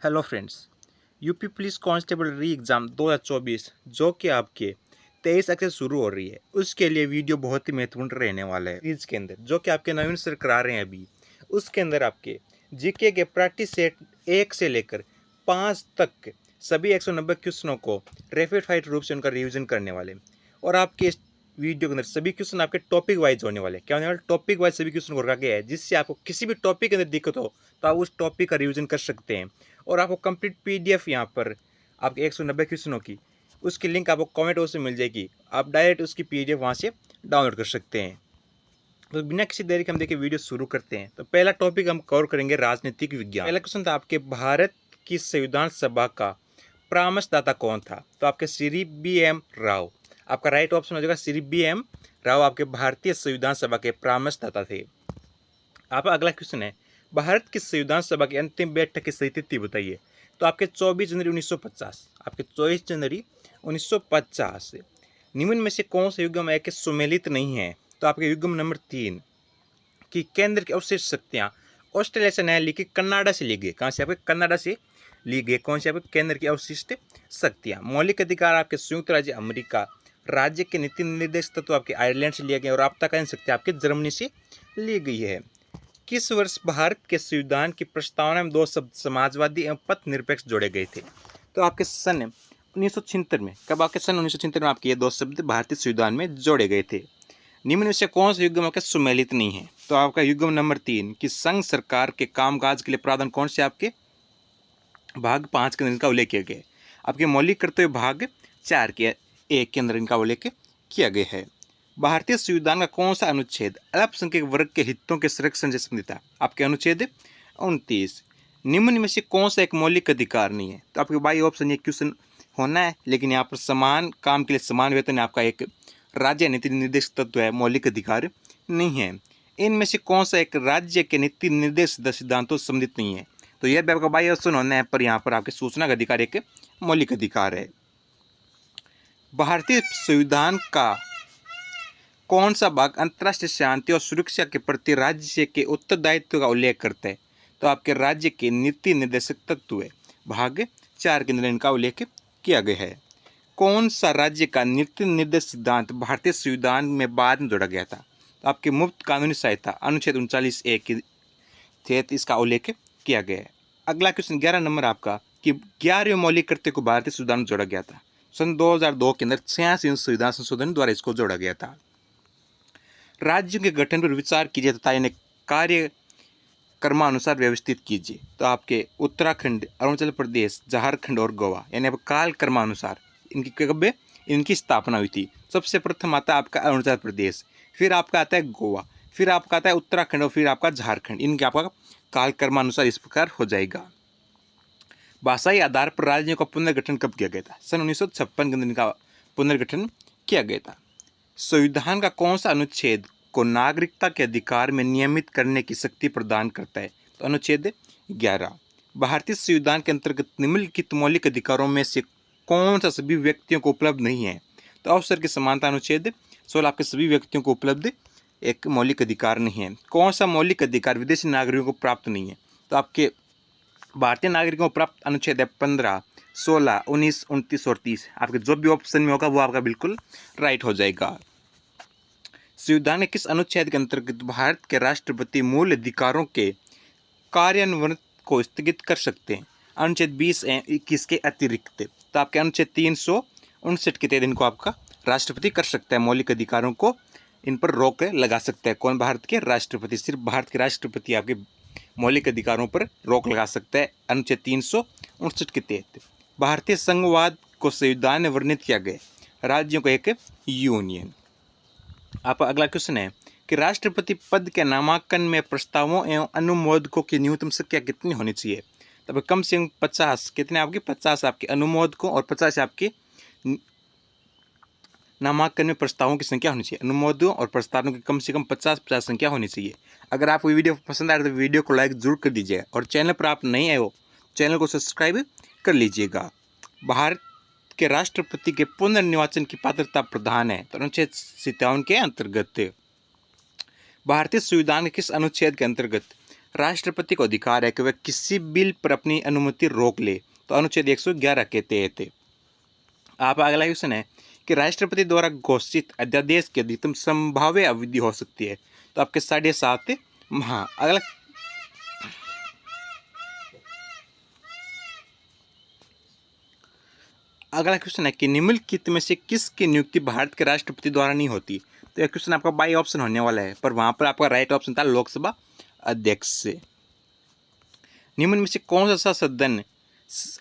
Hello friends. UP police constable री exam 2024 जो कि आपके 23 अगस्त से शुरू हो रही है, उसके लिए वीडियो बहुत ही महत्वपूर्ण रहने वाला है। सीरीज के अंदर जो कि आपके नवीन सर करा रहे हैं अभी, उसके अंदर आपके जीके के प्रैक्टिस सेट 1 से लेकर 5 तक सभी 190 क्वेश्चनों को रैपिड फायर रूप से उनका रिवीजन करने वाले हैं। और आपके इस वीडियो के अंदर सभी क्वेश्चन आपके टॉपिक वाइज होने वाले हैं। क्या होने वाले? टॉपिक वाइज सभी क्वेश्चन को रखा गया है, जिससे आपको किसी भी टॉपिक के अंदर दिक्कत हो तो आप उस टॉपिक का रिवीजन कर सकते हैं। और आपको कंप्लीट पीडीएफ यहाँ पर आपके 190 क्वेश्चनों की, उसकी लिंक आपको कमेंट बॉक्स में मिल जाएगी। आप डायरेक्ट उसकी पीडीएफ वहाँ से डाउनलोड कर सकते हैं। तो बिना किसी देरी के हम देखिए वीडियो शुरू करते हैं। तो पहला टॉपिक हम कवर करेंगे राजनीतिक विज्ञान। पहला क्वेश्चन था आपके, भारत की संविधान सभा का परामर्शदाता कौन था? तो आपके श्री बी.एम. राव। आपका राइट ऑप्शन हो जाएगा श्री बी.एम. राव आपके भारतीय संविधान सभा के परामर्शदाता थे। आपका अगला क्वेश्चन है, भारत की संविधान सभा की अंतिम बैठक की सही तिथि बताइए। तो आपके 24 जनवरी 1950। आपके 24 जनवरी 1950। निम्न में से कौन सा युग्म है कि सुमेलित नहीं है? तो आपके युग्म नंबर 3 कि केंद्र की अवशिष्ट शक्तियाँ ऑस्ट्रेलिया से नहीं ली कि कनाडा से ली गई। कहाँ से? आपके कनाडा से ली गई। कौन से? आपके केंद्र की अवशिष्ट शक्तियाँ। मौलिक अधिकार आपके संयुक्त राज्य अमेरिका। राज्य के नीति निर्देश तत्व आपके आयरलैंड से लिए गए। और आपातकालीन शक्ति आपके जर्मनी से ली गई है। किस वर्ष भारत के संविधान की प्रस्तावना में 2 शब्द समाजवादी एवं पथ निरपेक्ष जोड़े गए थे? तो आपके सन 1976 में। कब? आपके सन 1976 में आपके ये 2 शब्द भारतीय संविधान में जोड़े गए थे। निम्न में से कौन सा युग्म आपका सुमेलित नहीं है? तो आपका युग्म नंबर 3 कि संघ सरकार के कामकाज के लिए प्रावधान कौन से आपके भाग 5 के अंदर इनका उल्लेख किया गया है। आपके मौलिक कर्तव्य भाग 4 के 1 के अंदर इनका उल्लेख किया गया है। भारतीय संविधान का कौन सा अनुच्छेद अल्पसंख्यक वर्ग के हितों के संरक्षण से संबंधित है? आपके अनुच्छेद 29। निम्न में से कौन सा एक मौलिक अधिकार नहीं है? तो आपके बाई ऑप्शन ये क्वेश्चन होना है, लेकिन यहाँ पर समान काम के लिए समान वेतन आपका एक राज्य नीति निर्देश तत्व है, मौलिक अधिकार नहीं है। इनमें से कौन सा एक राज्य के नीति निर्देश सिद्धांतों से संबंधित नहीं है? तो यह भी आपका बाई ऑप्शन होना है, पर यहाँ पर आपके सूचना का अधिकार एक मौलिक अधिकार है। भारतीय संविधान का कौन सा भाग अंतर्राष्ट्रीय शांति और सुरक्षा के प्रति राज्य के उत्तरदायित्व का उल्लेख करता है? तो आपके राज्य के नीति निर्देशक तत्व है, भाग 4 के अंदर इनका उल्लेख किया गया है। कौन सा राज्य का नीति निर्देश सिद्धांत भारतीय संविधान में बाद में जोड़ा गया था? तो आपकी मुफ्त कानूनी सहायता अनुच्छेद 39A के तहत इसका उल्लेख किया गया है। अगला क्वेश्चन 11 नंबर आपका कि 11वें मौलिक कर्तव्य को भारतीय संविधान में जोड़ा गया था। सन 2002 के अंदर 86वें संविधान संशोधन द्वारा इसको जोड़ा गया था। राज्यों के गठन पर विचार कीजिए तथा इन्हें कार्य क्रमानुसार व्यवस्थित कीजिए। तो आपके उत्तराखंड, अरुणाचल प्रदेश, झारखंड और गोवा, यानी अब काल क्रमानुसार इनकी कब इनकी स्थापना हुई थी। सबसे प्रथम आता है आपका अरुणाचल प्रदेश, फिर आपका आता है गोवा, फिर आपका आता है उत्तराखंड और फिर आपका झारखंड। इनके आपका काल क्रमानुसार इस प्रकार हो जाएगा। भाषाई आधार पर राज्यों का पुनर्गठन कब किया गया था? सन 1956 के अंदर इनका पुनर्गठन किया गया था। संविधान का कौन सा अनुच्छेद को नागरिकता के अधिकार में नियमित करने की शक्ति प्रदान करता है? तो अनुच्छेद 11। भारतीय संविधान के अंतर्गत निम्नलिखित मौलिक अधिकारों में से कौन सा सभी व्यक्तियों को उपलब्ध नहीं है? तो अवसर की समानता अनुच्छेद 16 आपके सभी व्यक्तियों को उपलब्ध एक मौलिक अधिकार नहीं है। कौन सा मौलिक अधिकार विदेशी नागरिकों को प्राप्त नहीं है? तो आपके भारतीय नागरिकों को प्राप्त अनुच्छेद है 15, 16, 19, 29 और 30। आपके जो भी ऑप्शन में होगा वो आपका बिल्कुल राइट हो जाएगा। संविधान के किस अनुच्छेद के अंतर्गत भारत के राष्ट्रपति मूल अधिकारों के कार्यान्वयन को स्थगित कर सकते हैं? अनुच्छेद 20 21 के अतिरिक्त। तो आपके अनुच्छेद 359 के तहत इनको आपका राष्ट्रपति कर सकता है, मौलिक अधिकारों को इन पर रोक लगा सकता है। कौन? भारत के राष्ट्रपति। सिर्फ भारत के राष्ट्रपति आपके मौलिक अधिकारों पर रोक लगा सकता है, अनुच्छेद 359 के तहत। भारतीय संघवाद को संविधान में वर्णित किया गया राज्यों का एक यूनियन। आप अगला क्वेश्चन है कि राष्ट्रपति पद के नामांकन में प्रस्तावों एवं अनुमोदकों की न्यूनतम संख्या कितनी होनी चाहिए? तब कम से कम 50। कितने आपके? 50 आपके अनुमोदकों और 50 आपके नामांकन में प्रस्तावों की संख्या होनी चाहिए। अनुमोदकों और प्रस्तावों की कम से कम 50 संख्या होनी चाहिए। अगर आपको वीडियो पसंद आए तो वीडियो को लाइक जरूर कर दीजिए और चैनल पर आप नहीं आए हो चैनल को सब्सक्राइब कर लीजिएगा। भारत के राष्ट्रपति के पुनर्निर्वाचन की पात्रता प्रदान है, तो अनुच्छेद 57 के अंतर्गत। भारतीय संविधान के किस अनुच्छेद के अंतर्गत राष्ट्रपति को अधिकार है कि वह किसी बिल पर अपनी अनुमति रोक ले, तो अनुच्छेद 111 के तहत। आप अगला क्वेश्चन है कि राष्ट्रपति द्वारा घोषित अध्यादेश की अधिकतम संभाव्य अवधि हो सकती है, तो आपके 7.5 माह। अगला क्वेश्चन है कि निम्नलिखित में से किसकी नियुक्ति भारत के राष्ट्रपति द्वारा नहीं होती। तो यह क्वेश्चन आपका बाई ऑप्शन होने वाला है, पर वहां पर आपका राइट ऑप्शन था लोकसभा अध्यक्ष से। निम्न में से कौन सा सदन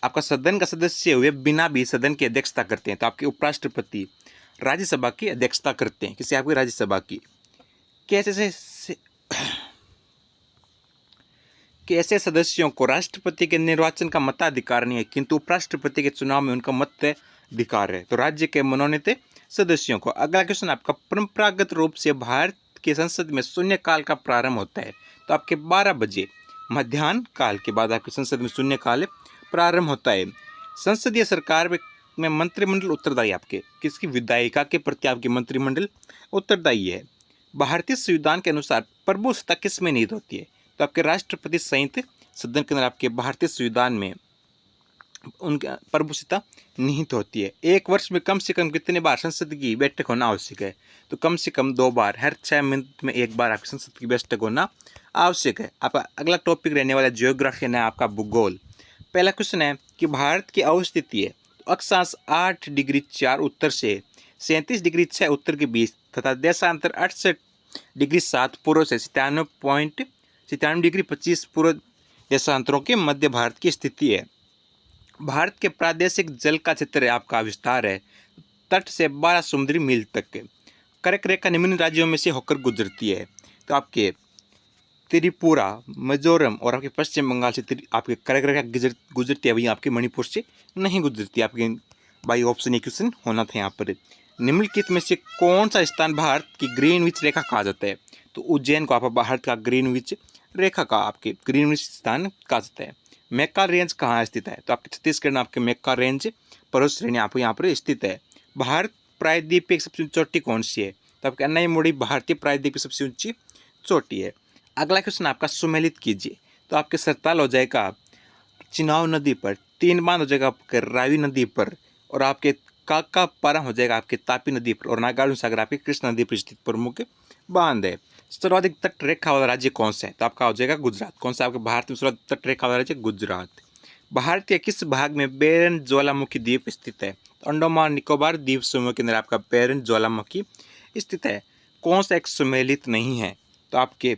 आपका सदन का सदस्य हुए बिना भी सदन की अध्यक्षता करते हैं, तो आपके उपराष्ट्रपति राज्यसभा की अध्यक्षता करते हैं। किसी आपकी राज्यसभा की। कैसे सदस्यों को राष्ट्रपति के निर्वाचन का मताधिकार नहीं है, किंतु उपराष्ट्रपति के चुनाव में उनका मताधिकार है, तो राज्य के मनोनीत सदस्यों को। अगला क्वेश्चन आपका परंपरागत रूप से भारत की संसद में शून्यकाल का प्रारंभ होता है, तो आपके 12 बजे मध्याह्न काल के बाद आपकी संसद में शून्यकाल प्रारंभ होता है। संसदीय सरकार में मंत्रिमंडल उत्तरदायी आपके किसकी विधायिका के प्रति आपकी मंत्रिमंडल उत्तरदायी है। भारतीय संविधान के अनुसार प्रभुसत्ता किस में निहित होती है, तो आपके राष्ट्रपति संयुक्त सदन के अंदर आपके भारतीय संविधान में उनका प्रभुसत्ता निहित होती है। एक वर्ष में कम से कम कितने बार संसद की बैठक होना आवश्यक है, तो कम से कम 2 बार, हर 6 महीने में 1 बार आपकी संसद की बैठक होना आवश्यक है। आपका अगला टॉपिक रहने वाला ज्योग्राफी है आपका भूगोल। पहला क्वेश्चन है कि भारत की अवस्थिति है, तो अक्षांश 8 डिग्री 4 उत्तर से 37 डिग्री 6 उत्तर के बीच तथा देशांतर 68 डिग्री 7 पूर्व से 97 डिग्री 25 पूर्व देशांतरों के मध्य भारत की स्थिति है। भारत के प्रादेशिक जल का क्षेत्र आपका विस्तार है तट से 12 समुद्री मील तक। कर्क रेखा निम्न राज्यों में से होकर गुजरती है, तो आपके त्रिपुरा, मिजोरम और आपके पश्चिम बंगाल से आपके कर्क रेखा गुजरती है, वही आपके मणिपुर से नहीं गुजरती। आपके बाई ऑप्शन एक क्वेश्चन होना था यहाँ पर। निम्नलिखित में से कौन सा स्थान भारत की ग्रीनविच रेखा कहा जाता है, तो उज्जैन को आप भारत का ग्रीनविच रेखा का आपके ग्रीनविच स्थान कहा जाता है। मेक्का रेंज कहाँ स्थित है, तो आपके छत्तीसगढ़ में आपके मेक्का रेंज पर्वत श्रेणी आपको यहाँ पर स्थित है। भारत प्रायद्वीप की सबसे ऊंची चोटी कौन सी है, तो आपके अन्नाईमुड़ी भारतीय प्रायद्वीप की सबसे ऊंची चोटी है। अगला क्वेश्चन आपका सुमेलित कीजिए, तो आपके सरताल हो जाएगा चिनाव नदी पर, 3 बांध हो जाएगा आपके रावी नदी पर, और आपके काका पारा हो जाएगा आपके तापी नदी पर, और नागार्जुन सागर आपके कृष्णा नदी पर स्थित प्रमुख बांध है। सर्वाधिक तट रेखा वाला राज्य कौन सा है, तो आपका हो जाएगा गुजरात। कौन सा आपके भारत में सर्वाधिक तट रेखा वाला राज्य, गुजरात। भारत के किस भाग में बेरन ज्वालामुखी द्वीप स्थित है, तो अंडमान निकोबार द्वीप समूह के अंदर आपका बेरन ज्वालामुखी स्थित है। कौन सा एक सुमेलित नहीं है, तो आपके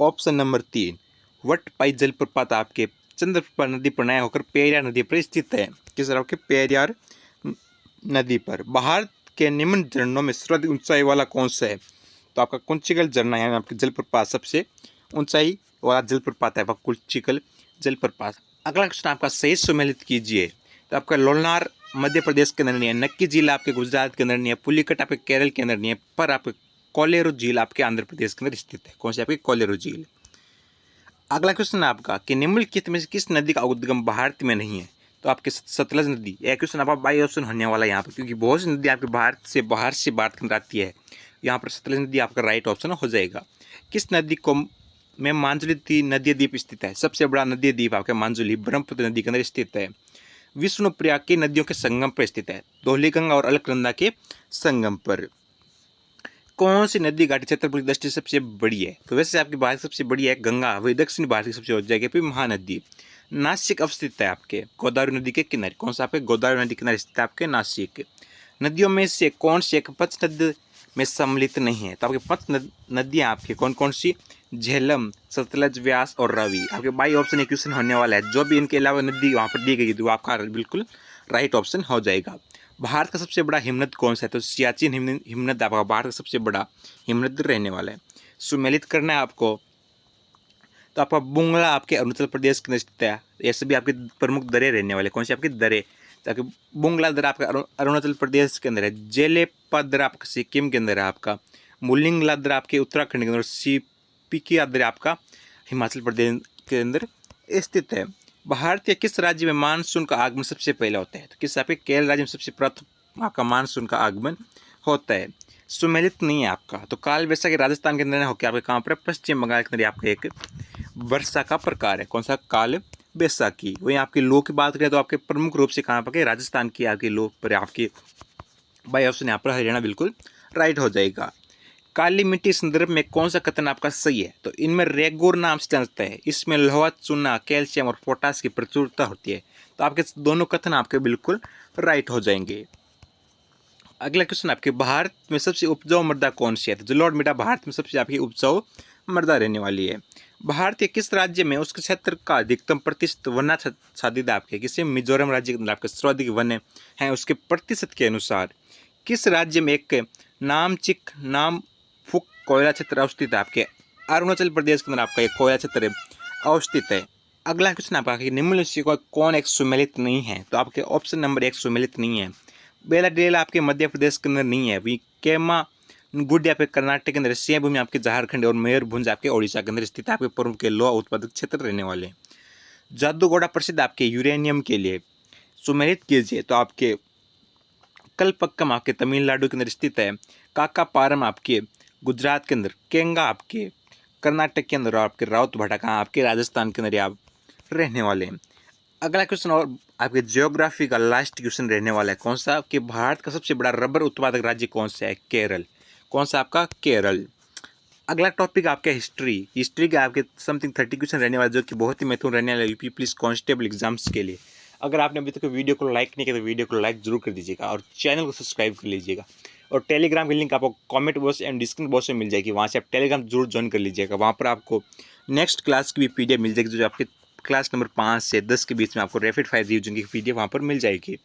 ऑप्शन नंबर 3 वटपाई जलप्रपात आपके चंद्रप्रभा नदी पर नया होकर पेरियार नदी पर स्थित है। किस आपके पेरियार नदी पर। भारत के निम्न झरनों में सर्वाधिक ऊंचाई वाला कौन सा है, तो आपका कुंचिकल झरना यानी आपके जलप्रपात सबसे ऊंचाई वाला जलप्रपात है, आपका कुंचिकल जलप्रपात। अगला क्वेश्चन आपका सही सुमेलित कीजिए, तो आपका लोनार मध्य प्रदेश के अंदर नहीं है, नक्की झील आपके गुजरात के अंदर नहीं है, पुलिकट आपके केरल के अंदर नहीं है, पर आपके कोलेरू झील आपके आंध्र प्रदेश के अंदर स्थित है। कौन सी आपकी कोलेरू झील। अगला क्वेश्चन आपका कि निम्नलिखित में से किस नदी का उद्गम भारत में नहीं है, तो आपके सतलज नदी। यह क्वेश्चन आपका बाई ऑप्शन होने वाला है यहाँ पर, क्योंकि बहुत सी नदी आपके भारत से बाहर से भारत के अंदर आती है। यहाँ पर सतलज नदी आपका राइट ऑप्शन हो जाएगा। किस नदी को में मांजुली नदी द्वीप स्थित है, सबसे बड़ा नदी द्वीप आपके मांजुली ब्रह्मपुत्र नदी के अंदर स्थित है। विष्णुप्रिया की नदियों के संगम पर स्थित है, धौलीगंगा और अलकनंदा के संगम पर। कौन सी नदी घाटी क्षेत्रफल की दृष्टि से सबसे बड़ी है, तो वैसे आपकी भारत सबसे बड़ी है गंगा, वही दक्षिण भारत की सबसे हो जाएगी फिर महानदी। नासिक अवस्थित है आपके गोदावरी नदी के किनारे। कौन सा आपके गोदावरी नदी के किनारे स्थित है आपके नासिक। नदियों में से कौन सी एक पंच नदी में सम्मिलित नहीं है, तो आपके 5 नदियाँ आपके कौन कौन सी, झेलम, सतलज, व्यास और रावी। आपके बाई ऑप्शन एक क्वेश्चन होने वाला है, जो भी इनके अलावा नदी वहाँ पर दी गई तो आपका बिल्कुल राइट ऑप्शन हो जाएगा। भारत का सबसे बड़ा हिमनद कौन सा है, तो सियाचिन हिमनद आपका भारत का सबसे बड़ा हिमनद रहने वाला है। सुमेलित करना है आपको, तो आपका बुंगला आपके अरुणाचल प्रदेश के अंदर स्थित है। ये सभी आपके प्रमुख दरे रहने वाले। कौन सी आपकी दरे, ताकि बुंगला दरा आपका अरुणाचल प्रदेश के अंदर है, जेलेपा दरा आपका सिक्किम के अंदर है, आपका मुलिंगला दरा आपके उत्तराखंड के अंदर, सीपिकिया दरा आपका हिमाचल प्रदेश के अंदर स्थित है। भारत के किस राज्य में मानसून का आगमन सबसे पहले होता है, तो किस आपके केरल राज्य में सबसे प्रथम आपका मानसून का आगमन होता है। सुमेलित नहीं है आपका, तो काल वैसाखी राजस्थान के अंदर होकर आपके कहाँ पर पश्चिम बंगाल के अंदर आपका एक वर्षा का प्रकार है। कौन सा? काल बैसाखी। वहीं आपके लो की बात करें तो आपके प्रमुख रूप से कहाँ पर? राजस्थान की आपकी लो पर आपकी बाई ऑप्शन यहाँ पर हरियाणा बिल्कुल राइट हो जाएगा। काली मिट्टी संदर्भ में कौन सा कथन आपका सही है? तो इनमें रेगोर नाम से जानता है, इसमें लोहा, चूना, कैल्शियम और पोटास की प्रचुरता होती है। तो आपके दोनों कथन आपके बिल्कुल राइट हो जाएंगे। अगला क्वेश्चन आपके, भारत में सबसे उपजाऊ मृदा कौन सी है? तो जलोढ़ मृदा भारत में सबसे आपकी उपजाऊ मृदा रहने वाली है। भारत के किस राज्य में उसके क्षेत्र का अधिकतम प्रतिशत वनाच्छादित आपके? किसी मिजोरम राज्य के अंदर आपके सर्वाधिक वन है उसके प्रतिशत के अनुसार। किस राज्य में एक नामचिक नामफुक कोयला क्षेत्र अवस्थित है? आपके अरुणाचल प्रदेश के अंदर आपका एक कोयला क्षेत्र अवस्थित है। अगला क्वेश्चन आपका, निम्नलिखित से कौन एक सुमेलित नहीं है? तो आपके ऑप्शन नंबर 1 सुमेलित नहीं है। बेलाडेला आपके मध्य प्रदेश के अंदर नहीं है। केमा गुड आपके कर्नाटक के अंदर, सिंहभूमि आपके झारखंड और मयूरभंज आपके ओडिशा के अंदर स्थित है। आपके प्रमुख के लोहा उत्पादक क्षेत्र रहने वाले। जादूगोड़ा प्रसिद्ध आपके यूरेनियम के लिए। सुमेलित कीजिए तो आपके कलपक्कम आपके तमिलनाडु के अंदर स्थित है। काकापारम आपके गुजरात के अंदर। केंगा आपके कर्नाटक के अंदर और आपके राउत भाटा कहाँ? आपके राजस्थान के अंदर आप रहने वाले हैं। अगला क्वेश्चन और आपके ज्योग्राफी का लास्ट क्वेश्चन रहने वाला है। कौन सा? कि भारत का सबसे बड़ा रबर उत्पादक राज्य कौन सा है? केरल। कौन सा आपका? केरल। अगला टॉपिक आपका हिस्ट्री के आपके समथिंग 30 क्वेश्चन रहने वाले, जो कि बहुत ही महत्वपूर्ण रहने वाले यूपी पुलिस कांस्टेबल एग्जाम्स के लिए। अगर आपने अभी तक वीडियो को लाइक नहीं किया तो वीडियो को लाइक जरूर कर दीजिएगा और चैनल को सब्सक्राइब कर लीजिएगा। और टेलीग्राम की लिंक आपको comment box and description box में मिल जाएगी, वहाँ से आप टेलीग्राम जरूर ज्वाइन कर लीजिएगा। वहाँ पर आपको नेक्स्ट क्लास की भी पीडीएफ मिल जाएगी, जो आपके क्लास नंबर 5 से 10 के बीच में आपको रैपिड फायर रिवीजन की पीडीएफ वहाँ पर मिल जाएगी।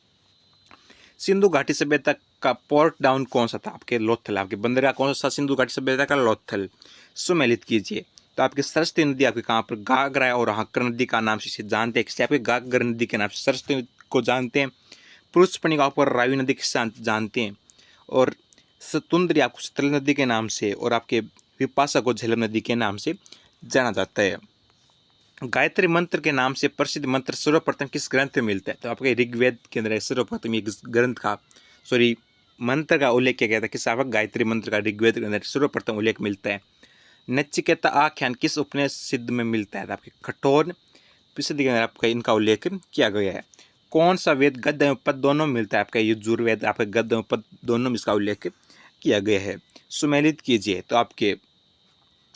सिंधु घाटी सभ्यता का पोर्ट डाउन कौन सा था? आपके लोथल। आपके बंदरगाह कौन सा? सिंधु घाटी सभ्यता का लोथल। सुमेलित कीजिए तो आपके सरस्वती नदी आपके कहाँ पर? गागरा और हाकर नदी का नाम से जानते हैं। किसे? आपके गागर नदी के नाम से सरस्वती को जानते हैं। पुरुषपणी का ऊपर रावी नदी के जानते हैं। और सतुंद्री आपको सतलज नदी के नाम से, और आपके विपाशा को झेलम नदी के नाम से जाना जाता है। गायत्री मंत्र के नाम से प्रसिद्ध मंत्र सर्वप्रथम किस ग्रंथ में मिलता है? तो आपके ऋग्वेद के अंदर सर्वप्रथम एक ग्रंथ का मंत्र का उल्लेख किया गया था। किस? आपका गायत्री मंत्र का ऋग्वेद के अंदर सर्वप्रथम उल्लेख मिलता है। नचिकेता आख्यान किस उपनिषद में मिलता है? आपके कठोर उपनिषद के अंदर आपका इनका उल्लेख किया गया है। कौन सा वेद गद्य एवं पद दोनों में मिलता है? आपका यजुर्वेद। आपके गद्य एवं पद दोनों में इसका उल्लेख किया गया है। सुमेलित कीजिए तो आपके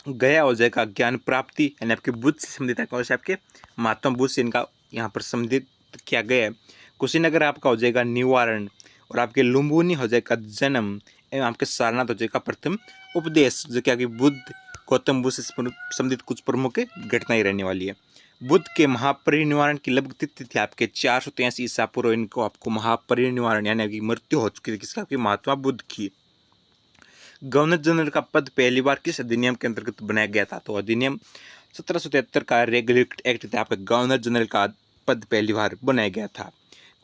गया हो जाएगा ज्ञान प्राप्ति, यानी आपके बुद्ध से संबंधित है। कौन से? आपके महात्मा बुद्ध से इनका यहाँ पर संबंधित किया गया है। कुशीनगर आपका हो जाएगा निवारण, और आपके लुम्बिनी हो जाएगा जन्म, एवं आपके सारनाथ हो जाएगा प्रथम उपदेश, जो कि आपके बुद्ध गौतम बुद्ध से संबंधित कुछ प्रमुख घटनाएं रहने वाली है। बुद्ध के महापरिनिर्वाण की लगभग तिथि थी आपके 483 ईसा पूर्व। इनको आपको महापरिनिर्वाण यानी आपकी मृत्यु हो चुकी थी। किसका? आपके महात्मा बुद्ध की। गवर्नर जनरल का पद पहली बार किस अधिनियम के अंतर्गत बनाया गया था? तो अधिनियम 1773 का रेगुलेट एक्ट था। आपके गवर्नर जनरल का पद पहली बार बनाया गया था।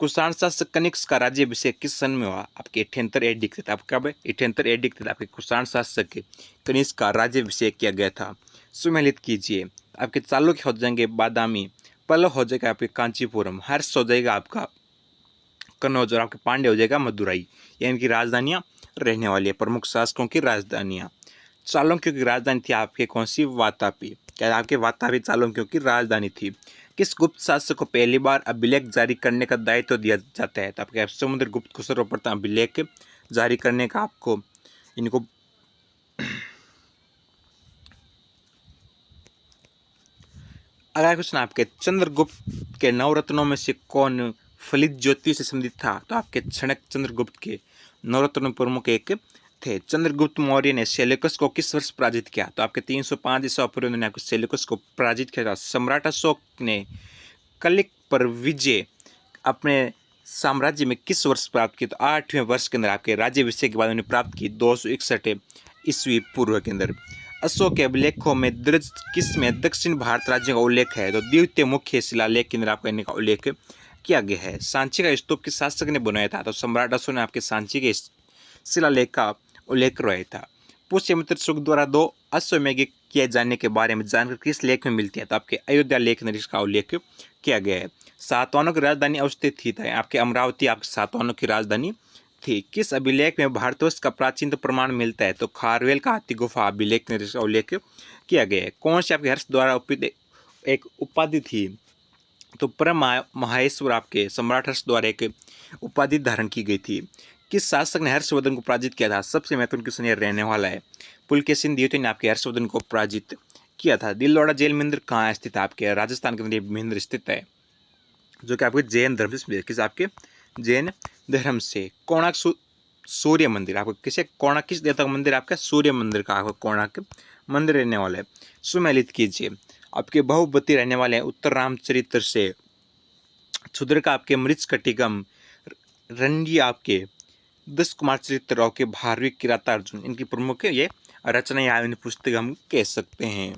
कुषाण शासक कनिष्क का राज्याभिषेक किस सन में हुआ? आपके 78 एडी के तहत। आपका 78 एडी के तहत आपके कुषाण शासक कनिष्क का राज्याभिषेक किया गया था। सुमेलित कीजिए। आपके चालुक्य हो जाएंगे बादामी, पल्लव हो जाएगा आपके कांचीपुरम, हर्ष हो जाएगा आपका कन्नौज, और आपके पांड्य हो जाएगा मदुराई। ये इनकी राजधानियाँ रहने वाली है, प्रमुख शासकों की राजधानियाँ। चालुक्यों की राजधानी थी आपके कौन सी? वातापी। क्या? आपके वातापी चालुक्यों की राजधानी थी। किस गुप्त शासक को पहली बार अभिलेख जारी करने का दायित्व दिया जाता है? तो आपके समुद्रगुप्त को सर्वप्रथम अभिलेख जारी करने का आपको इनको अगला क्वेश्चन आपके, चंद्रगुप्त के नवरत्नों में से कौन फलित ज्योति से संबंधित था? तो आपके क्षणक चंद्रगुप्त के नवरत्नों प्रमुख एक थे। चंद्रगुप्त मौर्य ने सेल्यूकस को किस वर्ष पराजित किया? तो आपके 305 ईसा पूर्व में आपको सेल्यूकस को पराजित किया था। सम्राट अशोक ने कलिक पर विजय अपने साम्राज्य में किस वर्ष प्राप्त की? तो 8वें वर्ष के अंदर आपके राज्याभिषेक के बाद उन्हें प्राप्त की 261 ईस्वी पूर्व के अंदर। अशोक के अभिलेखों में दर्ज किस में दक्षिण भारत राज्यों का उल्लेख है? तो द्वितीय मुख्य शिलालेख के अंदर आपका इनका उल्लेख किया गया है। सांची का स्तूप किस शासक ने बनाया था? तो सम्राट अशोक ने आपके सांची के शिलालेख का उल्लेख करवाया था। पुष्यमित्र शुक द्वारा 2 अश्वमेध किए जाने के बारे में जानकारी किस लेख में मिलती है? तो आपके अयोध्या लेख में इसका उल्लेख किया गया है। सातवाहनों की राजधानी अवस्थित थी आपके अमरावती आपके सातवाहनों की राजधानी थी। किस अभिलेख में भारतवर्ष का प्राचीन प्रमाण मिलता है? तो खारवेल का हाथी गुफा अभिलेख में इसका उल्लेख किया गया है। कौन से आपके हर्ष द्वारा एक उपाधि थी, तो परम महेश्वर आपके सम्राट हर्ष द्वारा एक उपाधि धारण की गई थी। किस शासक ने हर्षवर्धन को पराजित किया था? सबसे महत्वपूर्ण क्वेश्चन ये रहने वाला है। पुलकेशिन द्वितीय ने आपके हर्षवर्धन को पराजित किया था। दिलवाड़ा जैन मंदिर कहाँ स्थित है? आपके राजस्थान के अंदर ये मंदिर स्थित है, जो कि आपके जैन धर्म से किस आपके जैन धर्म से। कोणार्क सूर्य मंदिर आपको कोणार्क किस देवता का मंदिर? आपका सूर्य मंदिर का आपको कोणार्क मंदिर रहने वाला है। सुमेलित कीजिए। आपके बहुवती रहने वाले हैं उत्तर रामचरित्र से। क्षुद्र का आपके मृच्छकटिकम, रणजी आपके 10 कुमार चरित्र और के भारवी किराता अर्जुन, इनकी प्रमुख ये रचना या पुस्तक हम कह सकते हैं।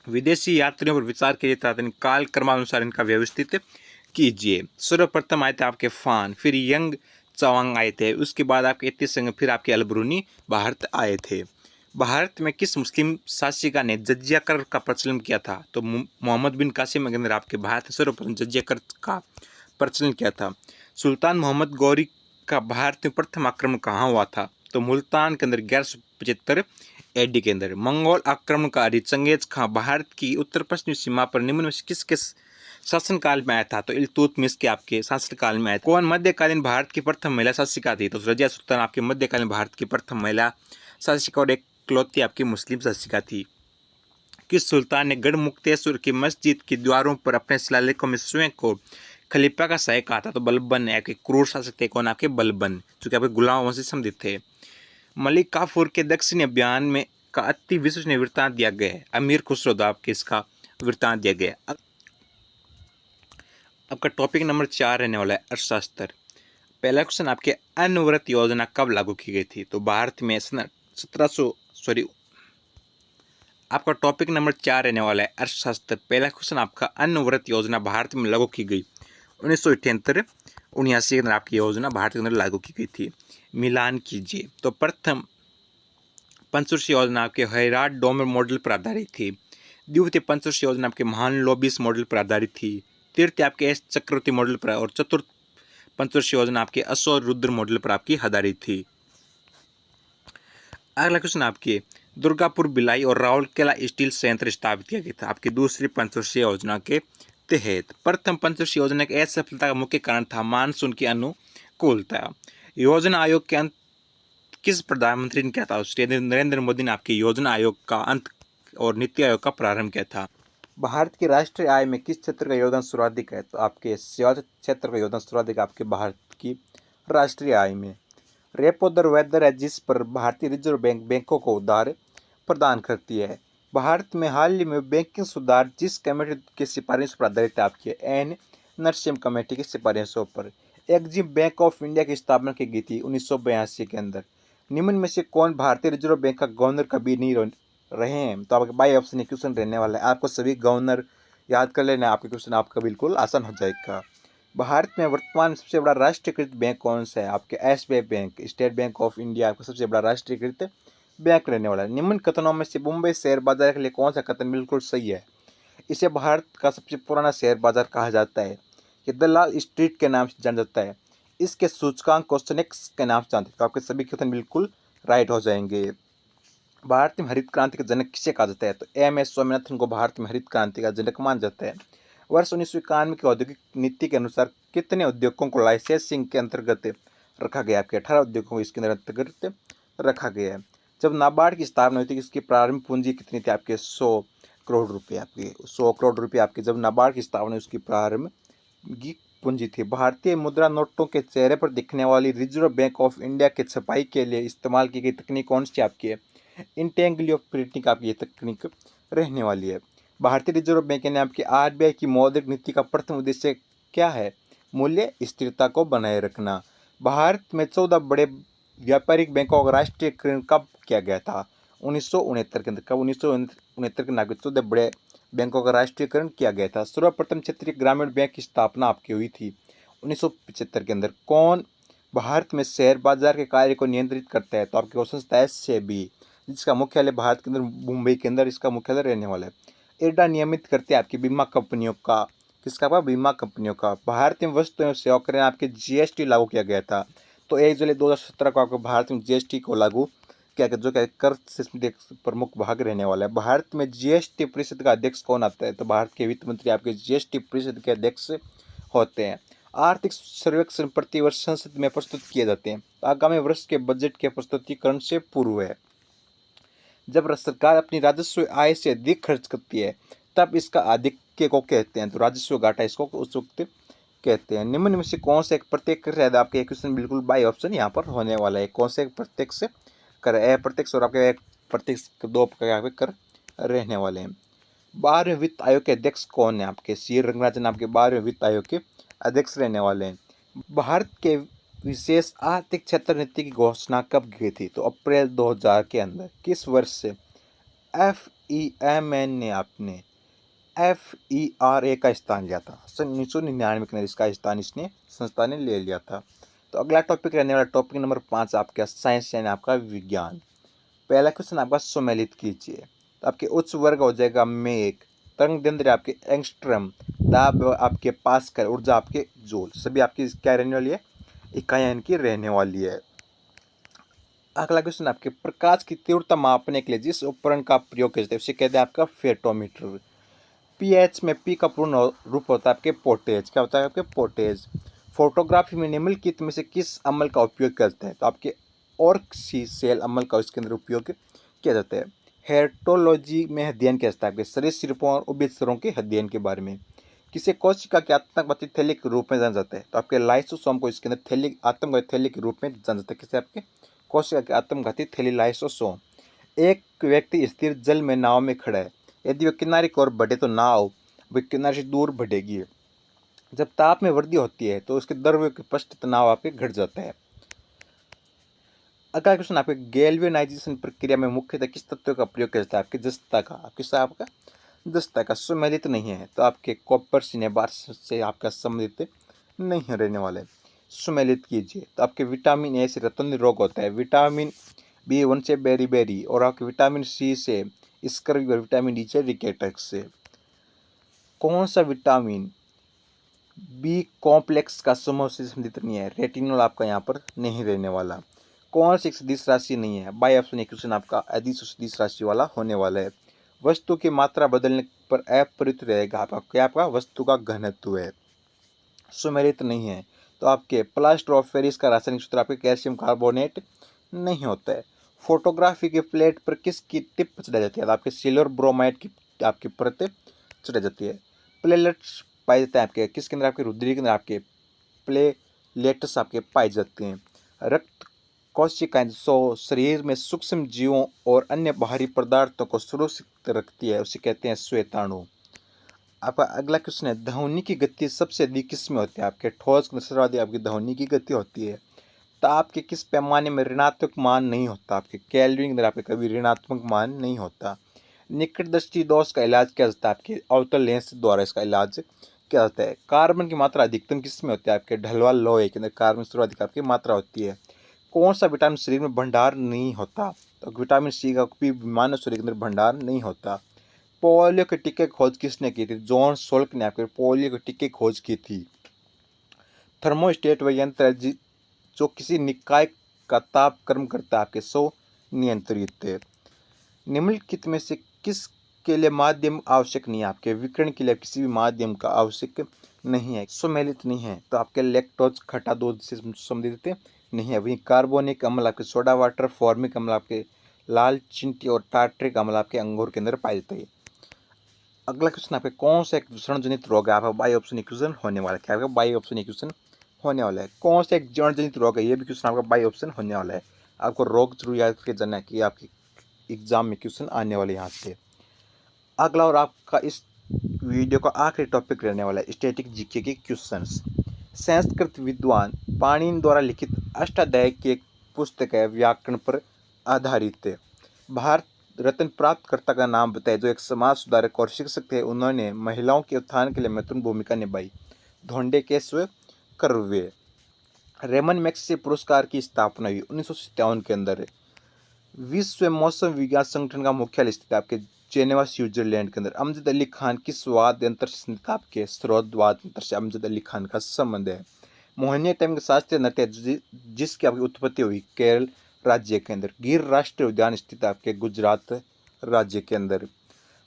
विदेशी यात्रियों पर विचार के लिए काल क्रमानुसार इनका व्यवस्थित कीजिए। सर्वप्रथम आए थे आपके फान, फिर यंग चवांग आए थे, उसके बाद आपके इत्तीसंग, फिर आपके अलबरूनी भारत आए थे। भारत में किस मुस्लिम शासिका ने जजिया कर का प्रचलन किया था? तो मोहम्मद बिन कासिम के अंदर आपके भारत में सर्वप्रथम जजिया कर का प्रचलन किया था। सुल्तान मोहम्मद गौरी का भारत में प्रथम आक्रमण कहाँ हुआ था? तो मुल्तान के अंदर 1175 AD के अंदर। मंगोल आक्रमणकारी चंगेज खां भारत की उत्तर पश्चिमी सीमा पर निम्न में किसके शासनकाल में आया था? तो इल्तुतमिश के आपके शासनकाल में आया। कौन मध्यकालीन भारत की प्रथम महिला शासिका थी? तो रजिया सुल्तान आपके मध्यकालीन भारत की प्रथम महिला शासिका और एक इकलौती आपकी मुस्लिम शासिका थी। किस सुल्तान ने गढ़मुक्तेश्वर की मस्जिद के द्वारों पर अपने शिलालेखों में स्वयं को खलीफा का सहायक कहा था? तो बलबन है आपके क्रूर शासक थे। कौन? आपके बलबन, जो कि आपके गुलामों से संबंधित थे। मलिक काफूर के दक्षिणी अभियान में का अति विश्वसनीय वृत्तांत दिया गया है। अमीर खुसरो आपके इसका वृत्तांत दिया गया है। आपका टॉपिक नंबर 4 रहने वाला है अर्थशास्त्र। पहला क्वेश्चन आपके अन्नव्रत योजना कब लागू की गई थी? तो भारत में 1700 आपका टॉपिक नंबर 4 रहने वाला है अर्थशास्त्र। पहला क्वेश्चन आपका अन्नव्रत योजना भारत में लागू की गई 1978-79 के अंदर आपकी योजना भारत के अंदर लागू की गई थी। मिलान कीजिए। तो प्रथम पंचवर्षीय योजना आपके हैराट डोमर मॉडल पर आधारित थी। द्वितीय पंचवर्षीय योजना आपके महान लोबिस मॉडल पर आधारित थी। तृतीय आपके एस चक्रवर्ती मॉडल पर, और चतुर्थ पंचवर्षीय योजना आपके अशोक रुद्र मॉडल पर आपकी आधारित थी। अगला क्वेश्चन आपके दुर्गापुर भिलाई और राउरकेला स्टील संयंत्र स्थापित किया गया था आपकी दूसरी पंचवर्षीय योजना के तहत। प्रथम पंचवर्षीय योजना की असफलता का मुख्य कारण था मानसून की अनुकूलता। योजना आयोग के अंत किस प्रधानमंत्री ने किया था? नरेंद्र मोदी ने आपके योजना आयोग का अंत और नीति आयोग का प्रारंभ किया था। भारत की राष्ट्रीय आय में किस क्षेत्र का योगदान सर्वाधिक है? तो आपके सेवा क्षेत्र का योगदान सर्वाधिक आपके भारत की राष्ट्रीय आय में। रेपो दर वह दर है जिस पर भारतीय रिजर्व बैंक बैंकों को उधार प्रदान करती है। भारत में हाल ही में बैंकिंग सुधार जिस कमेटी की सिफारिश पर आधारित आपकी एन नरसिम्हा कमेटी की सिफारिशों पर। एग्जिम बैंक ऑफ इंडिया की स्थापना की गई थी 1982 के अंदर। निम्न में से कौन भारतीय रिजर्व बैंक का गवर्नर कभी नहीं रहे हैं? तो आपका बाई ऑप्शन क्वेश्चन रहने वाला है। आपको सभी गवर्नर याद कर लेना, आपके क्वेश्चन आपका बिल्कुल आसान हो जाएगा। भारत में वर्तमान सबसे बड़ा राष्ट्रीयकृत बैंक कौन सा है? आपके SBI bank, state bank of India आपका सबसे बड़ा राष्ट्रीयकृत बैंक रहने वाला है। निम्न कथनों में से मुंबई शेयर बाजार के लिए कौन सा कथन बिल्कुल सही है? इसे भारत का सबसे पुराना शेयर बाजार कहा जाता है। ये दलाल स्ट्रीट के नाम से जाना जाता है। इसके सूचकांक को सेंसेक्स के नाम से जानते हैं। तो आपके सभी कथन बिल्कुल राइट हो जाएंगे। भारत में हरित क्रांति का जनक किसे कहा जाता है? तो MS स्वामीनाथन को भारत में हरित क्रांति का जनक माना जाता है। वर्ष 1991 की औद्योगिक नीति के अनुसार कितने उद्योगों को लाइसेंसिंग के अंतर्गत रखा गया? आपके 18 उद्योगों को इसके अंतर्गत रखा गया है। जब नाबार्ड की स्थापना हुई थी इसकी प्रारंभिक पूंजी कितनी थी? आपके 100 करोड़ रुपये। आपके 100 करोड़ रुपये आपके जब नाबार्ड की स्थापना उसकी प्रारंभिक पूंजी थी। भारतीय मुद्रा नोटों के चेहरे पर दिखने वाली रिजर्व बैंक ऑफ इंडिया के छपाई के लिए इस्तेमाल की गई तकनीक कौन सी आपकी है? इंटेंगलियो प्रिंटिंग आपकी ये तकनीक रहने वाली है। भारतीय रिजर्व बैंक ने आपकी RBI की मौद्रिक नीति का प्रथम उद्देश्य क्या है? मूल्य स्थिरता को बनाए रखना। भारत में 14 बड़े व्यापारिक बैंकों का राष्ट्रीयकरण कब किया गया था? 1969 के अंदर। कब? 1969 के अंदर 14 बड़े बैंकों का राष्ट्रीयकरण किया गया था। सर्वप्रथम क्षेत्रीय ग्रामीण बैंक की स्थापना आपकी हुई थी 1975 के अंदर। कौन भारत में शेयर बाजार के कार्य को नियंत्रित करता है? तो आपके क्वेश्चन था SEBI, जिसका मुख्यालय भारत के अंदर मुंबई के अंदर इसका मुख्यालय रहने वाला है। IRDA नियमित करते हैं आपकी बीमा कंपनियों का, किसका? बीमा कंपनियों का। भारत में वस्तु एवं सेवा कर आपके GST लागू किया गया था। तो 1 जुलाई 2017 को आपको भारत में GST को लागू क्या जो क्या कर सिस्टम एक प्रमुख भाग रहने वाला है। भारत में जीएसटी परिषद का अध्यक्ष कौन आता है? तो भारत के वित्त मंत्री आपके जीएसटी परिषद के अध्यक्ष होते हैं। आर्थिक सर्वेक्षण प्रतिवर्ष संसद में प्रस्तुत किए जाते हैं। आगामी वर्ष के बजट के प्रस्तुतिकरण से पूर्व है। जब सरकार अपनी राजस्व आय से अधिक खर्च करती है तब इसका आधिक्य को कहते हैं। तो राजस्व घाटा इसको उस वक्त कहते हैं। निम्न में से कौन से एक प्रत्यक्ष शायद आपके क्वेश्चन बिल्कुल बाई ऑप्शन यहाँ पर होने वाला है। कौन से एक प्रत्यक्ष कर अप्रत्यक्ष और आपके एक प्रत्यक्ष दो प्रकार कर रहने वाले हैं। 12वें वित्त आयोग के अध्यक्ष कौन है? आपके सी रंगराजन आपके 12वें वित्त आयोग के अध्यक्ष रहने वाले हैं। भारत के विशेष आर्थिक क्षेत्र नीति की घोषणा कब की थी? तो अप्रैल 2000 के अंदर। किस वर्ष से? FEMN ने आपने FERA का स्थान लिया था। सन 1999 के अंदर इसका स्थान इसने संस्था ने ले लिया था। तो अगला टॉपिक रहने वाला टॉपिक नंबर 5 आपका साइंस यानी आपका विज्ञान। पहला क्वेश्चन आपका सम्मिलित कीजिए। तो आपके उच्च वर्ग हो जाएगा मेघ, तरंग दैर्ध्य आपके एंगस्ट्रम, दाब आपके पास्कल, ऊर्जा आपके जूल। सभी आपकी क्या रहने वाली है? इकाइयां इनकी रहने वाली है। अगला क्वेश्चन आपके प्रकाश की तीव्रता मापने के लिए जिस उपकरण का प्रयोग करते हैं उसे कहते हैं आपका फेटोमीटर। पीएच में पी का पूर्ण रूप होता है आपके पोटेज। क्या होता है आपके? पोटेज। फोटोग्राफी में निम्नलिखित में से किस अमल का उपयोग करते हैं? तो आपके ऑर्क्सी सेल अमल का इसके अंदर उपयोग किया जाता है। हेर्टोलॉजी में अध्ययन किया जाता है आपके सरीसृपों और उभयचरों के अध्ययन के बारे में। किसे कोशिका के आतंकवादी थैली के रूप में जाना जाता है? तो आपके लाइसोसोम को इसके अंदर थैली आतंकवादी थैली के रूप में जाना जाता है। किसे? आपके कोशिका के आत्मघाती थैली लाइसोसोम। एक व्यक्ति स्थिर जल में नाव में खड़ा है। यदि वह किनारे की ओर बढ़े तो नाव वह किनारे से दूर बढ़ेगी। जब ताप में वृद्धि होती है तो उसके द्रव्य के पृष्ठ तनाव आपके घट जाता है। अगला क्वेश्चन आपके गैल्वेनाइजेशन प्रक्रिया में मुख्यतः किस तत्व का प्रयोग किया जाता है? आपके जस्ता का। आपका जस्ता का सम्मिलित नहीं है तो आपके कॉपर सिनेबार से आपका सम्मिलित नहीं रहने वाले। सम्मिलित कीजिए। तो आपके विटामिन ए से रतन रोग होता है, विटामिन B1 से बेरी और आपके विटामिन सी से स्कर्वी और विटामिन डी से रिकेटस से। कौन सा विटामिन बी कॉम्प्लेक्स का समूह से संबंधित नहीं है? रेटिनॉल आपका यहाँ पर नहीं रहने वाला। कौन सी सदिश राशि नहीं है? बाई ऑप्शन क्वेश्चन आपका अदिश सदिश राशि वाला होने वाला है। वस्तु की मात्रा बदलने पर अपरित रहेगा आपका क्या? आपका वस्तु का घनत्व है। सुमेलित नहीं है तो आपके प्लास्टर ऑफ पेरिस का रासायनिक सूत्र आपके कैल्शियम कार्बोनेट नहीं होता है। फोटोग्राफी के प्लेट पर किसकी टिप चढ़ाई जाती है? तो आपके सिल्वर ब्रोमाइड की आपकी परत चढ़ाई जाती है। प्लेलेट्स पाए जाते हैं आपके किसके अंदर? आपके रुधिर के अंदर आपके प्लेलेट्स आपके पाए जाते हैं। रक्त कोशिकाएं जो शरीर में सूक्ष्म जीवों और अन्य बाहरी पदार्थों को सुरक्षित रखती है उसे कहते हैं श्वेताणु। आपका अगला क्वेश्चन है ध्वनि की गति सबसे अधिक किस में होती है? आपके ठोस के सर्वाधिक आपकी ध्वनि की गति होती है। ताप के किस पैमाने में ऋणात्मक मान नहीं होता? आपके केल्विन के अंदर आपके कभी ऋणात्मक मान नहीं होता। निकट दृष्टि दोष का इलाज क्या जाता है? आपके अवतल लेंस द्वारा इसका इलाज क्या होता है। कार्बन की मात्रा अधिकतम किस में होती है? आपके ढलवा लोहे के अंदर कार्बन सर्वाधिक आपकी मात्रा होती है। कौन सा विटामिन शरीर में भंडार नहीं होता? तो विटामिन सी का भी मानव शरीर के अंदर भंडार नहीं होता। पोलियो के टीके की खोज किसने की थी? जॉन सोल्क ने आपके पोलियो के टीके की खोज की थी। थर्मोस्टेट वह यंत्र है जो किसी निकाय का ताप कर्म करता है आपके सो नियंत्रित है। निम्नलिखित में से किस के लिए माध्यम आवश्यक नहीं है? आपके विकिरण के लिए किसी भी माध्यम का आवश्यक नहीं है। सम्मिलित नहीं है तो आपके लैक्टोज खट्टा दूध से संबंधित नहीं है। वहीं कार्बोनिक अम्ल आपके सोडा वाटर, फॉर्मिक अम्ल आपके लाल चींटी और टार्ट्रिक अम्ल आपके अंगूर के अंदर पाए जाते हैं। अगला क्वेश्चन आपके कौन सा एक दूषण जनित रोग है? आपका बाई ऑप्शन क्वेश्चन होने वाला है। क्या आपका बाई ऑप्शन क्वेश्चन होने वाला है। कौन सा एक जीवन जनित रोग है? ये भी क्वेश्चन आपका बाई ऑप्शन होने वाला है। आपको रोग जरूर याद करके जाना है कि आपके एग्जाम में क्वेश्चन आने वाले यहाँ से। अगला और आपका इस वीडियो का आखिरी टॉपिक रहने वाला है स्टैटिक जीके के क्वेश्चंस। संस्कृत विद्वान पाणिनि द्वारा लिखित अष्टाध्यायी की एक पुस्तक है व्याकरण पर आधारित है। भारत रत्न प्राप्तकर्ता का नाम बताए जो एक समाज सुधारक और शिक्षक थे। उन्होंने महिलाओं के उत्थान के लिए महत्वपूर्ण भूमिका निभाई। धोंडे केशव कर्वे। रेमन मैग्सेसे पुरस्कार की स्थापना हुई 1957 के अंदर। विश्व मौसम विज्ञान संगठन का मुख्यालय स्थित आपके जेनेवा स्विट्जरलैंड के अंदर। अमजद अली खान किस वाद्य यंत्र से आपके स्रोत वाद्य यंत्र से अमजद अली खान का संबंध है। मोहिनीअट्टम के शास्त्रीय नृत्य जिसकी आपकी उत्पत्ति हुई केरल राज्य के अंदर। गिर राष्ट्रीय उद्यान स्थित आपके गुजरात राज्य के अंदर।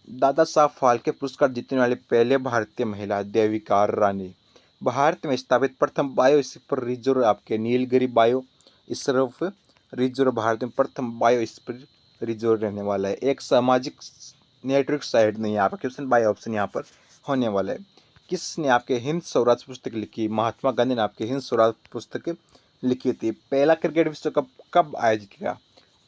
दादा साहब फाल्के पुरस्कार जीतने वाली पहले भारतीय महिला देविका रानी। भारत में स्थापित प्रथम बायो स्फीयर रिजर्व आपके Nilgiri bio sphere reserve Bharat में प्रथम बायो स्फीयर रिजर्व रहने वाला है। एक सामाजिक नेटवर्क साइट नहीं है, आपका क्वेश्चन बाय ऑप्शन यहाँ पर होने वाला है। किसने आपके हिंद स्वराज पुस्तक लिखी? महात्मा गांधी ने आपके हिंद स्वराज पुस्तक लिखी थी। पहला क्रिकेट विश्व कप कब आयोजित किया?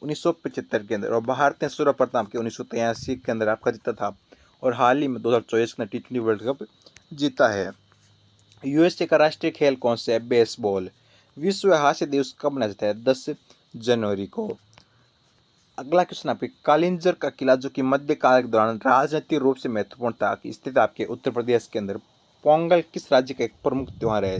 1975 के अंदर। और भारत ने सर्वप्रथम आपके 1983 के अंदर आपका जीता था, और हाल ही में 2024 में T20 वर्ल्ड कप जीता है। यूएसए का राष्ट्रीय खेल कौन सा है? बेसबॉल। विश्व हास्य दिवस कब मनाया जाता है? 10 जनवरी को। अगला क्वेश्चन आपके कालिंजर का किला जो कि मध्यकाल के दौरान राजनीतिक रूप से महत्वपूर्ण था, स्थित आपके उत्तर प्रदेश के अंदर। पोंगल किस राज्य का एक प्रमुख त्यौहार है?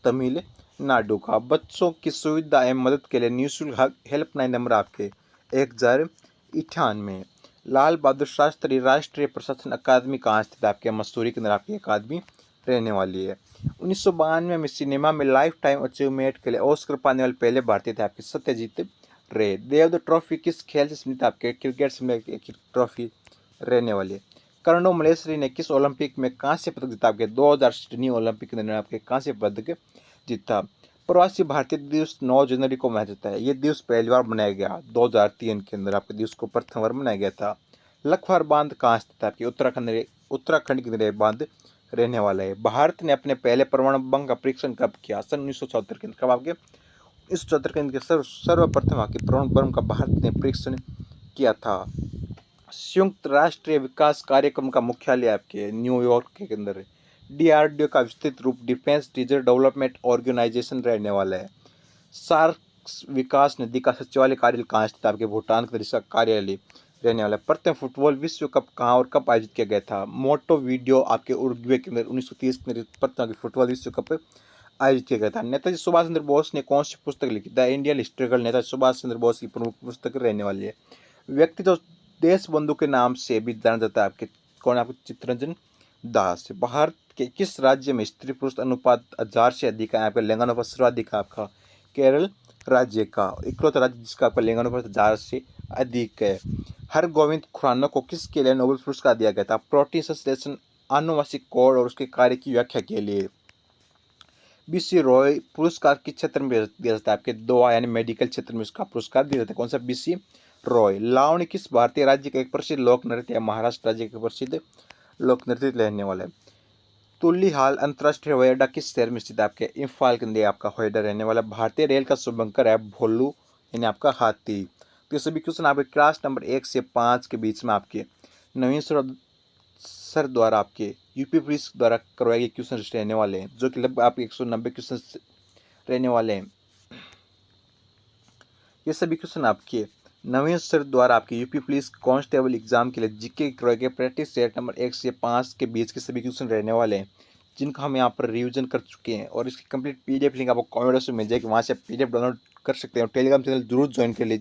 तमिलनाडु का। बच्चों की सुविधा एवं मदद के लिए निःशुल्क हेल्पलाइन नंबर आपके 1098। लाल बहादुर शास्त्री राष्ट्रीय प्रशासन अकादमी कहाँ स्थित? आपके मसूरी के अंदर आपकी अकादमी रहने वाली है। 1992 में सिनेमा में लाइफ टाइम अचीवमेंट के लिए ऑस्कर पाने वाले पहले भारतीय थे आपके सत्यजीत रे। देवधर ट्रॉफी किस खेल से सम्मिलित? आपके क्रिकेट से ट्रॉफी रहने वाली है। कर्णो मलेश्वरी ने किस ओलंपिक में कांस्य पदक जीता? आपके 2000 सिडनी ओलंपिक के अंदर आपके कांस्य पदक जीता। प्रवासी भारतीय दिवस 9 जनवरी को मनाया जाता है। ये दिवस पहली बार मनाया गया 2003 के अंदर, आपके दिवस को प्रथम बार मनाया गया था। लखवार बांध कहाँ स्थित है? आपके उत्तराखंड के अंदर बांध रहने वाला है। भारत ने अपने पहले परमाणु बम का परीक्षण कब किया? सन 1974 के अंदर। कब? आपके इस क्षेत्र के अंदर सर्वप्रथम आपके परमाणु बम का भारत ने परीक्षण किया था। संयुक्त राष्ट्रीय विकास कार्यक्रम का मुख्यालय आपके न्यूयॉर्क के अंदर है। DRDO का विस्तृत रूप डिफेंस रिसर्च डेवलपमेंट ऑर्गेनाइजेशन रहने वाला है। सार्क विकास निधि का सचिवालय कार्यालय कहाँ स्थित? आपके भूटान का इसका कार्यालय रहने वाला है। प्रथम फुटबॉल विश्व कप कहाँ और कब आयोजित किया गया था? मोटो वीडियो आपके उरुग्वे के अंदर 1930 के अंदर प्रथम फुटबॉल विश्व कप आयोजित किया गया था। नेताजी सुभाष चंद्र बोस ने कौन सी पुस्तक लिखी? The Indian historical Netaji Subhash Chandra Bose की प्रमुख पुस्तक रहने वाली है। व्यक्ति जो देश बंधु के नाम से भी जाना जाता है आपके कौन? आपके चित्तरंजन दास। भारत के किस राज्य में स्त्री पुरुष अनुपात 1000 से अधिक है? आपका लिंगानुपात सर्वाधिक है आपका केरल राज्य का। इकलौता राज्य जिसका आपका लिंगानुपात 1000 से अधिक है। हरगोविंद खुराना को किसके लिए नोबेल पुरस्कार दिया गया था? प्रोटीन संश्लेषण, आनुवंशिक कोड और उसके कार्य की व्याख्या के लिए। BC रॉय पुरस्कार किस क्षेत्र में दिया जाता है? आपके दवा यानी मेडिकल क्षेत्र में उसका पुरस्कार दिया जाता है। कौन सा? BC रॉय। लावणी किस भारतीय राज्य का एक प्रसिद्ध लोक नृत्य है? महाराष्ट्र राज्य का प्रसिद्ध लोक नृत्य रहने वाला है। तुलिहाल अंतर्राष्ट्रीय हवाई अड्डा किस शहर में स्थित है? आपके इम्फाल के अंदर आपका हवाई अड्डा रहने वाला। भारतीय रेल का शुभंकर है भोलू यानी आपका हाथी। तो ये सभी क्वेश्चन आपके क्लास नंबर 1 से 5 के बीच में आपके नवीन सर द्वारा आपके यूपी पुलिस द्वारा करवाए गए क्वेश्चन रहने वाले हैं, जो कि लगभग आपके 190 क्वेश्चन रहने वाले हैं। ये सभी क्वेश्चन आपके नवीन सर द्वारा आपके यूपी पुलिस कांस्टेबल एग्जाम के लिए जीके करवाए गए प्रैक्टिस सेट नंबर 1 से 5 के बीच के सभी क्वेश्चन रहने वाले हैं, जिनका हम यहाँ पर रिवीजन कर चुके हैं। और इसकी कंप्लीट PDF लिंक आपको कमेंट बॉक्स में मिल जाएगी, वहाँ से आप PDF डाउनलोड कर सकते हैं। और टेलीग्राम चैनल जरूर ज्वाइन कर लीजिए।